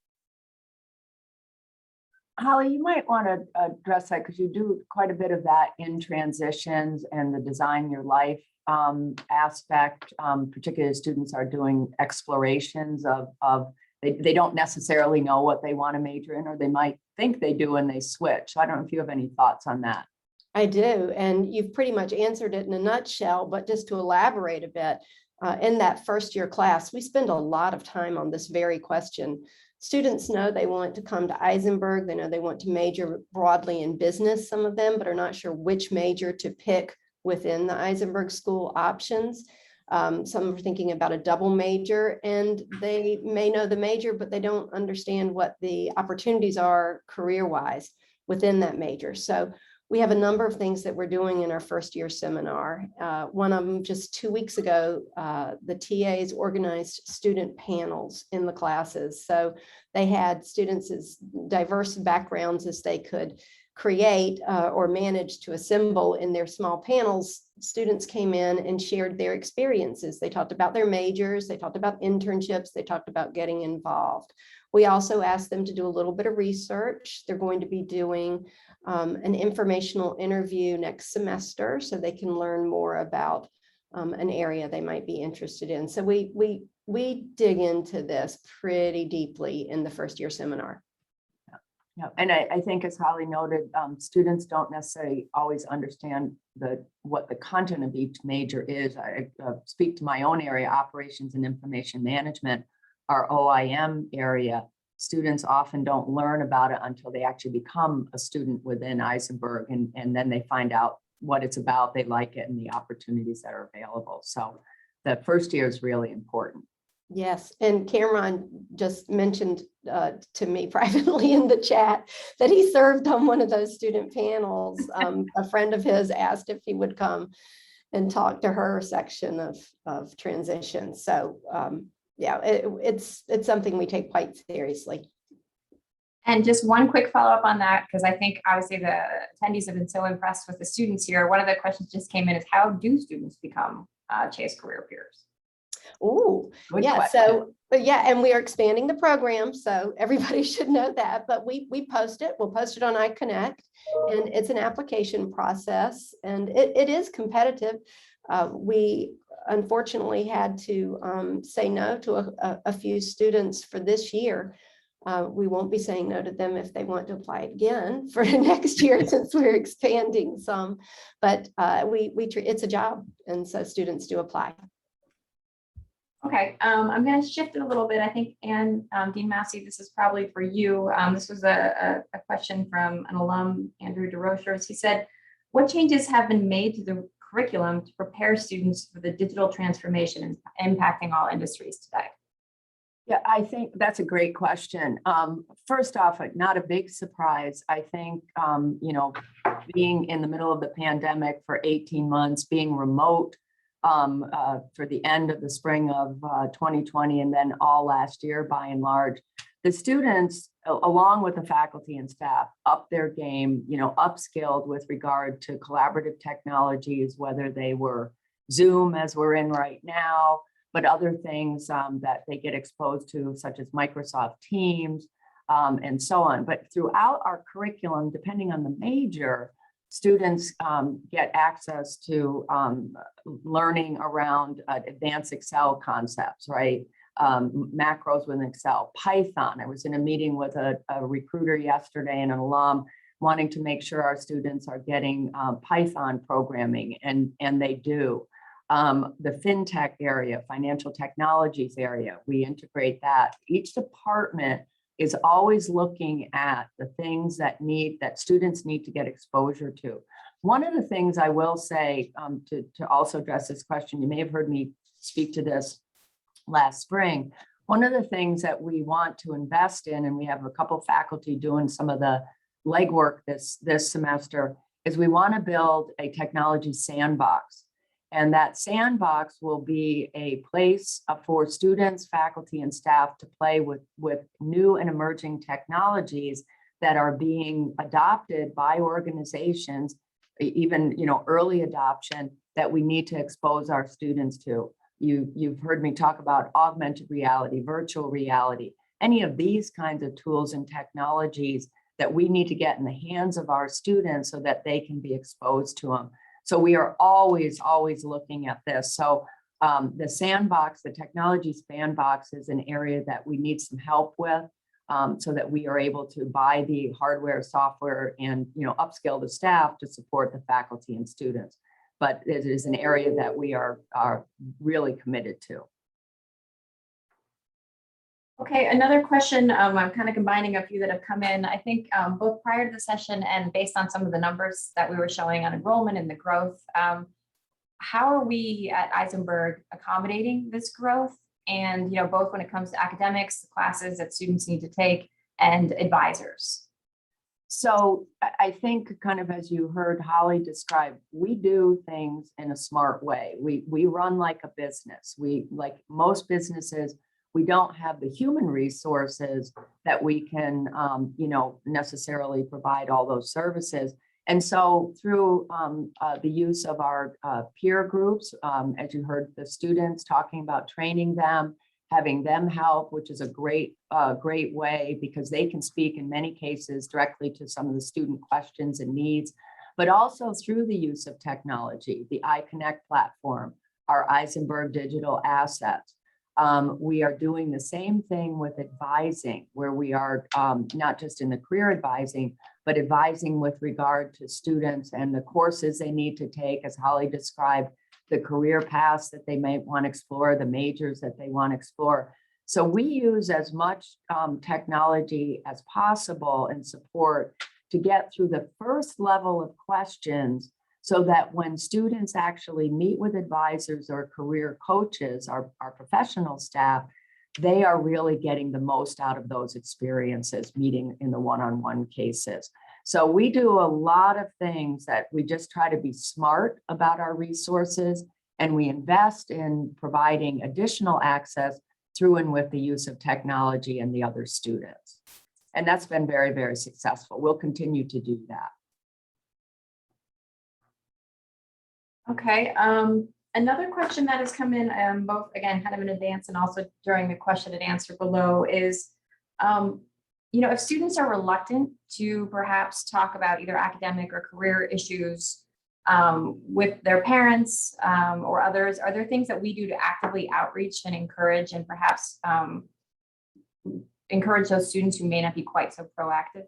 Holly, you might want to address that because you do quite a bit of that in transitions and the design your life aspect, particularly as students are doing explorations of they don't necessarily know what they want to major in, or they might think they do and they switch. So I don't know if you have any thoughts on that. I do, and you've pretty much answered it in a nutshell, but just to elaborate a bit, in that first year class, we spend a lot of time on this very question. Students know they want to come to Eisenberg. They know they want to major broadly in business, some of them, but are not sure which major to pick within the Eisenberg School options. Some are thinking about a double major, and they may know the major, but they don't understand what the opportunities are career-wise within that major. So we have a number of things that we're doing in our first year seminar. One of them, just 2 weeks ago, the TAs organized student panels in the classes. So they had students as diverse backgrounds as they could create or manage to assemble in their small panels. Students came in and shared their experiences. They talked about their majors, they talked about internships, they talked about getting involved. We also asked them to do a little bit of research. They're going to be doing an informational interview next semester so they can learn more about an area they might be interested in. So we dig into this pretty deeply in the first year seminar. Yeah, and I think, as Holly noted, students don't necessarily always understand what the content of each major is. I speak to my own area, operations and information management, our OIM area. Students often don't learn about it until they actually become a student within Eisenberg, and then they find out what it's about, they like it, and the opportunities that are available. So the first year is really important. Yes, and Cameron just mentioned to me privately in the chat that he served on one of those student panels. A friend of his asked if he would come and talk to her section of transition. So yeah, it's something we take quite seriously. And just one quick follow-up on that, because I think obviously the attendees have been so impressed with the students here. One of the questions just came in is, how do students become Chase career peers? Oh, yeah. question. So, yeah, and we are expanding the program, so everybody should know that. But we post it. We'll post it on iConnect, and it's an application process, and it is competitive. We unfortunately had to say no to a few students for this year. We won't be saying no to them if they want to apply again for next year, since we're expanding some. But it's a job, and so students do apply. Okay, I'm going to shift it a little bit. I think, Anne, Dean Massey, this is probably for you. This was a question from an alum, Andrew DeRochers. He said, what changes have been made to the curriculum to prepare students for the digital transformation impacting all industries today? Yeah, I think that's a great question. First off, not a big surprise. I think, being in the middle of the pandemic for 18 months, being remote for the end of the spring of 2020, and then all last year, by and large, the students, along with the faculty and staff, up their game, upskilled with regard to collaborative technologies, whether they were Zoom, as we're in right now, but other things that they get exposed to, such as Microsoft Teams and so on. But throughout our curriculum, depending on the major, students get access to learning around advanced Excel concepts, right? Macros with Excel, Python. I was in a meeting with a recruiter yesterday and an alum wanting to make sure our students are getting Python programming, and they do. The FinTech area, financial technologies area, we integrate that. Each department is always looking at the things that students need to get exposure to. One of the things I will say to also address this question, you may have heard me speak to this last spring. One of the things that we want to invest in, and we have a couple faculty doing some of the legwork this semester, is we want to build a technology sandbox. And that sandbox will be a place for students, faculty, and staff to play with new and emerging technologies that are being adopted by organizations, even early adoption, that we need to expose our students to. You've heard me talk about augmented reality, virtual reality, any of these kinds of tools and technologies that we need to get in the hands of our students so that they can be exposed to them. So we are always looking at this. So the sandbox, the technology sandbox, is an area that we need some help with so that we are able to buy the hardware, software, and upskill the staff to support the faculty and students. But it is an area that we are really committed to. Okay, another question. I'm kind of combining a few that have come in. I think both prior to the session and based on some of the numbers that we were showing on enrollment and the growth, how are we at Eisenberg accommodating this growth? And both when it comes to academics, the classes that students need to take, and advisors. So I think, kind of as you heard Holly describe, we do things in a smart way. We run like a business. Like most businesses, we don't have the human resources that we can, necessarily provide all those services. And so through the use of our peer groups, as you heard the students talking about training them, having them help, which is a great way, because they can speak in many cases directly to some of the student questions and needs, but also through the use of technology, the iConnect platform, our Eisenberg digital assets. We are doing the same thing with advising, where we are not just in the career advising, but advising with regard to students and the courses they need to take, as Holly described, the career paths that they may want to explore, the majors that they want to explore. So we use as much technology as possible and support to get through the first level of questions, so that when students actually meet with advisors or career coaches, our professional staff, they are really getting the most out of those experiences, meeting in the one-on-one cases. So we do a lot of things that we just try to be smart about our resources, and we invest in providing additional access through and with the use of technology and the other students. And that's been very, very successful. We'll continue to do that. Okay, another question that has come in, both again, kind of in advance and also during the question and answer below is, if students are reluctant to perhaps talk about either academic or career issues with their parents or others, are there things that we do to actively outreach and encourage and perhaps encourage those students who may not be quite so proactive?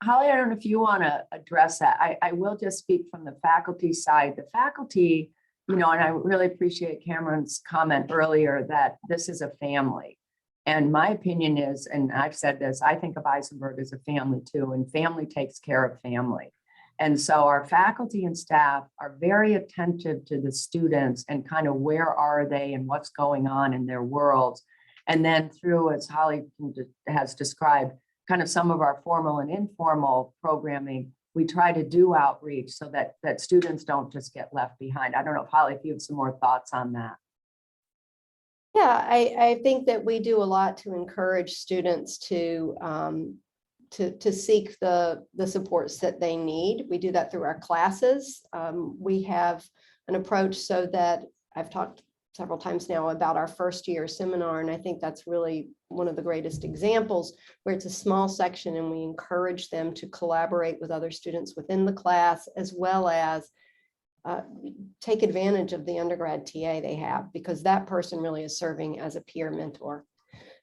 Holly, I don't know if you want to address that. I will just speak from the faculty side. The faculty, and I really appreciate Cameron's comment earlier that this is a family. And my opinion is, and I've said this, I think of Eisenberg as a family too, and family takes care of family. And so our faculty and staff are very attentive to the students and kind of where are they and what's going on in their worlds. And then through, as Holly has described, kind of some of our formal and informal programming, we try to do outreach so that students don't just get left behind. I don't know, Holly, if you have some more thoughts on that. Yeah, I think that we do a lot to encourage students to seek the supports that they need. We do that through our classes. We have an approach so that I've talked several times now about our first year seminar. And I think that's really one of the greatest examples where it's a small section and we encourage them to collaborate with other students within the class, as well as take advantage of the undergrad TA they have, because that person really is serving as a peer mentor.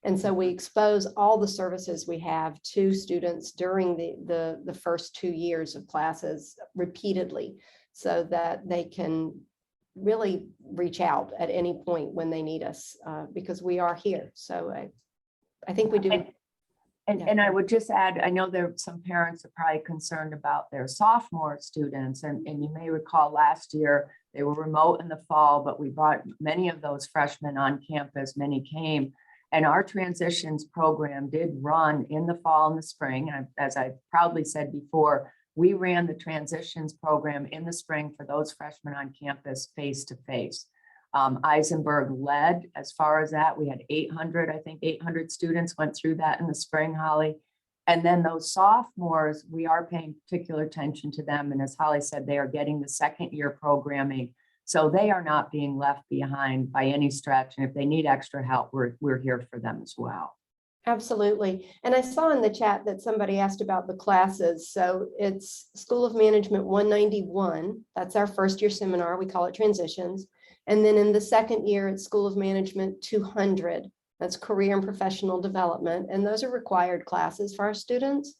And so we expose all the services we have to students during the first 2 years of classes repeatedly, so that they can really reach out at any point when they need us, because we are here. So I think we do. And, Yeah. and I would just add, I know there are some parents are probably concerned about their sophomore students, and you may recall last year they were remote in the fall, but we brought many of those freshmen on campus, many came. And our transitions program did run in the fall and the spring. And as I proudly said before, we ran the transitions program in the spring for those freshmen on campus face to face. Eisenberg led as far as that. We had 800, I think 800 students went through that in the spring, Holly. And then those sophomores, we are paying particular attention to them. And as Holly said, they are getting the second year programming. So they are not being left behind by any stretch. And if they need extra help, we're here for them as well. Absolutely. And I saw in the chat that somebody asked about the classes. So it's School of Management 191. That's our first year seminar. We call it Transitions. And then in the second year, it's School of Management 200. That's Career and Professional Development. And those are required classes for our students.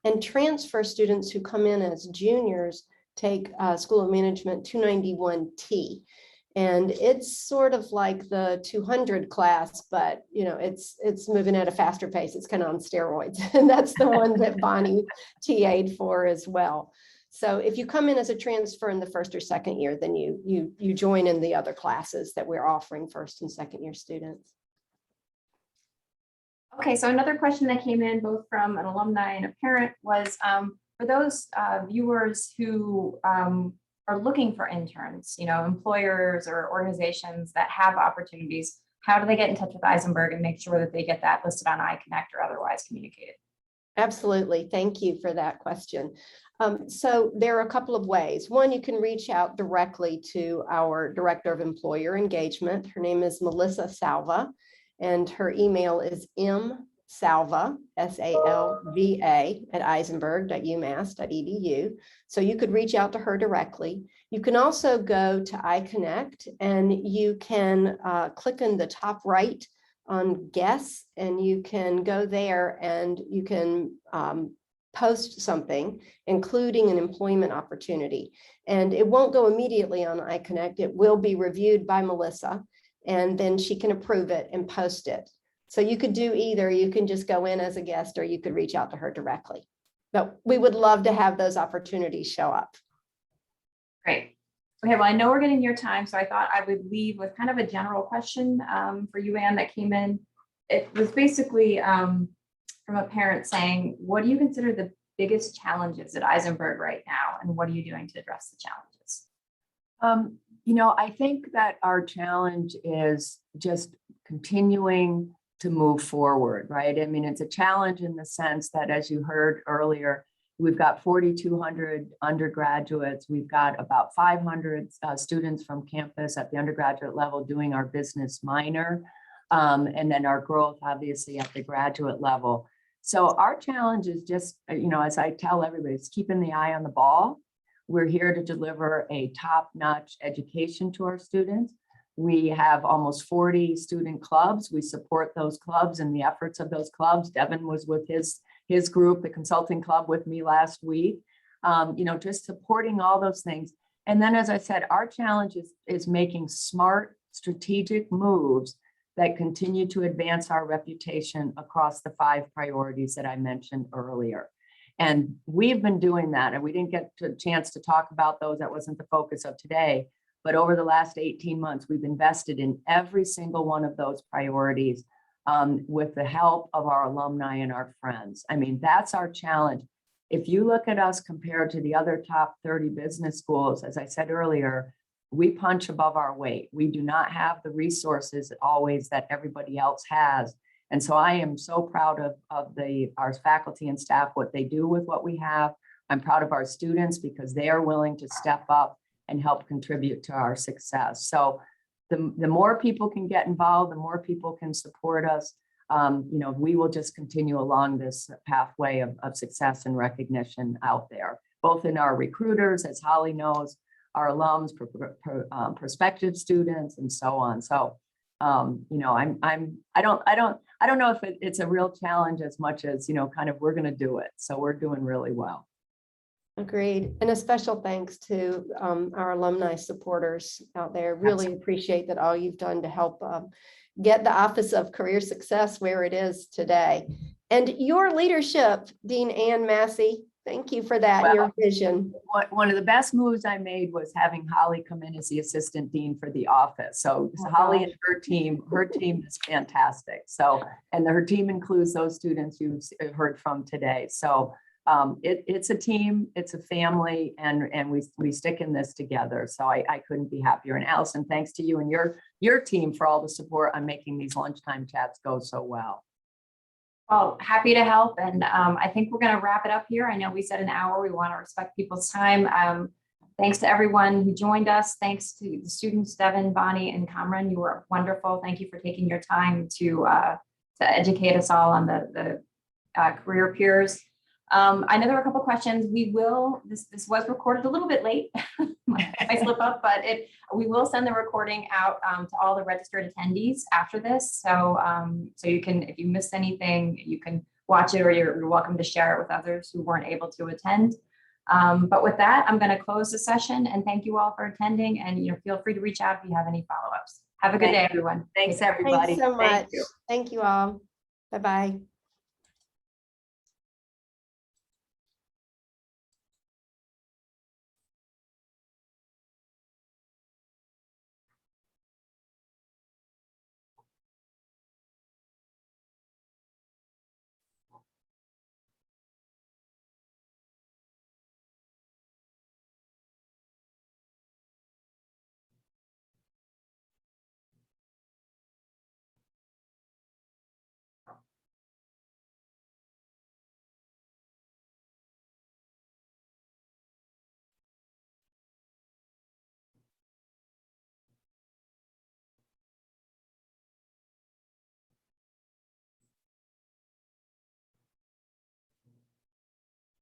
And transfer students who come in as juniors take School of Management 291T. And it's sort of like the 200 class, but it's moving at a faster pace. It's kind of on steroids. And that's the one that Bonnie TA'd for as well. So if you come in as a transfer in the first or second year, then you join in the other classes that we're offering first and second year students. Okay, so another question that came in both from an alumni and a parent was for those viewers who are looking for interns, employers or organizations that have opportunities, how do they get in touch with Eisenberg and make sure that they get that listed on iConnect or otherwise communicated? Absolutely. Thank you for that question. So there are a couple of ways. One, you can reach out directly to our Director of Employer Engagement. Her name is Melissa Salva, and her email is msalva, S-A-L-V-A, at eisenberg.umass.edu. So you could reach out to her directly. You can also go to iConnect, and you can click in the top right on guests, and you can go there and you can post something, including an employment opportunity. And it won't go immediately on iConnect. It will be reviewed by Melissa, and then she can approve it and post it. So you could do either. You can just go in as a guest, or you could reach out to her directly. But we would love to have those opportunities show up. Great. Okay, well, I know we're getting your time, so I thought I would leave with kind of a general question for you, Anne, that came in. It was basically from a parent saying, what do you consider the biggest challenges at Eisenberg right now, and what are you doing to address the challenges? I think that our challenge is just continuing to move forward, right? I mean, it's a challenge in the sense that, as you heard earlier, we've got 4,200 undergraduates. We've got about 500 students from campus at the undergraduate level doing our business minor, and then our growth, obviously, at the graduate level. So our challenge is just, as I tell everybody, it's keeping the eye on the ball. We're here to deliver a top-notch education to our students. We have almost 40 student clubs. We support those clubs and the efforts of those clubs. Devin was with his group, the consulting club, with me last week, just supporting all those things. And then, as I said, our challenge is making smart, strategic moves that continue to advance our reputation across the 5 priorities that I mentioned earlier. And we've been doing that, and we didn't get a chance to talk about those. That wasn't the focus of today. But over the last 18 months, we've invested in every single one of those priorities with the help of our alumni and our friends. I mean, that's our challenge. If you look at us compared to the other top 30 business schools, as I said earlier, we punch above our weight. We do not have the resources always that everybody else has. And so I am so proud of our faculty and staff, what they do with what we have. I'm proud of our students because they are willing to step up and help contribute to our success. So the more people can get involved, the more people can support us. We will just continue along this pathway of success and recognition out there, both in our recruiters, as Holly knows, our alums, prospective students, and so on. So, I don't know if it's a real challenge as much as, kind of we're going to do it. So we're doing really well. Agreed. And a special thanks to our alumni supporters out there. Really appreciate that all you've done to help get the Office of Career Success where it is today. And your leadership, Dean Ann Massey, thank you for that, your vision. One of the best moves I made was having Holly come in as the assistant dean for the office. So Holly and her team is fantastic. So, and her team includes those students you've heard from today. So it's a team, it's a family, and we stick in this together. So I couldn't be happier. And Allison, thanks to you and your team for all the support on making these lunchtime chats go so well. Well, happy to help. And I think we're going to wrap it up here. I know we said an hour. We want to respect people's time. Thanks to everyone who joined us. Thanks to the students, Devin, Bonnie, and Kamran. You were wonderful. Thank you for taking your time to educate us all on the career peers. I know there were a couple questions. This was recorded a little bit late. I slip up, but we will send the recording out to all the registered attendees after this. So you can, if you missed anything, you can watch it, or you're welcome to share it with others who weren't able to attend. But with that, I'm going to close the session and thank you all for attending, and feel free to reach out if you have any follow-ups. Have a good day, everyone. Thanks, everybody. Thanks so much. Thank you all. Bye-bye.